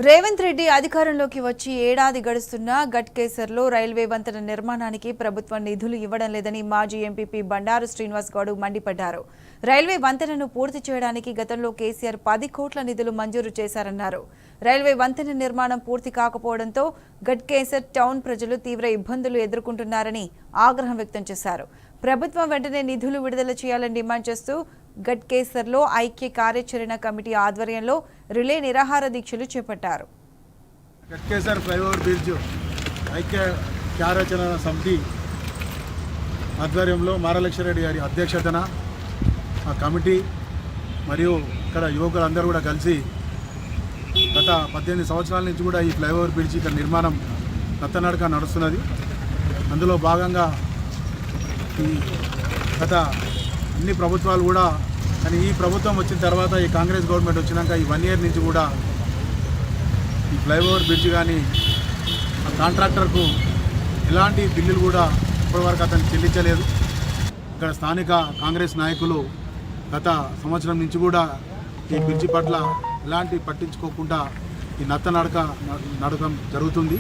రేవంత్ రెడ్డి అధికారంలోకి వచ్చి ఏడాది గడుస్తున్నా గట్కేసర్లో రైల్వే వంతెన నిర్మాణానికి ప్రభుత్వం నిధులు ఇవ్వడం లేదని మాజీ ఎంపీపీ బండారు శ్రీనివాస్ గౌడ్ మండిపడ్డారు. రైల్వే వంతెనను పూర్తి చేయడానికి గతంలో కేసీఆర్ 10 కోట్ల నిధులు మంజూరు చేశారన్నారు. రైల్వే వంతెన నిర్మాణం పూర్తి కాకపోవడంతో గట్కేసర్ టౌన్ ప్రజలు తీవ్ర ఇబ్బందులు ఎదుర్కొంటున్నారని ఆగ్రహం వ్యక్తం చేశారు. ప్రభుత్వం వెంటనే నిధులు విడుదల చేయాలని డిమాండ్ చేస్తూ గట్కేసర్లో ఐక్య కార్యాచరణ కమిటీ ఆధ్వర్యంలో రిలే నిరాహార దీక్షలు చేపట్టారు. గట్కేసర్ ఫ్లైఓవర్ బ్రిడ్జ్ ఐక్య కార్యాచరణ సమితి ఆధ్వర్యంలో మారలక్ష్మరెడ్డి గారి అధ్యక్షతన ఆ కమిటీ మరియు ఇక్కడ యువకులందరూ కూడా కలిసి గత 18 సంవత్సరాల నుంచి కూడా ఈ ఫ్లైఓవర్ బ్రిడ్జ్ ఇక్కడ నిర్మాణం నత్తనడక నడుస్తున్నది. అందులో భాగంగా ఈ గత అన్ని ప్రభుత్వాలు కూడా కానీ ఈ ప్రభుత్వం వచ్చిన తర్వాత ఈ కాంగ్రెస్ గవర్నమెంట్ వచ్చినాక ఈ 1 ఇయర్ నుంచి కూడా ఈ ఫ్లైఓవర్ బ్రిడ్జ్ కానీ ఆ కాంట్రాక్టర్కు ఎలాంటి బిల్లులు కూడా ఇప్పటివరకు అతను చెల్లించలేదు. ఇక్కడ స్థానిక కాంగ్రెస్ నాయకులు గత సంవత్సరం నుంచి కూడా ఈ బ్రిడ్జి పట్ల ఎలాంటి పట్టించుకోకుండా ఈ నడకం జరుగుతుంది.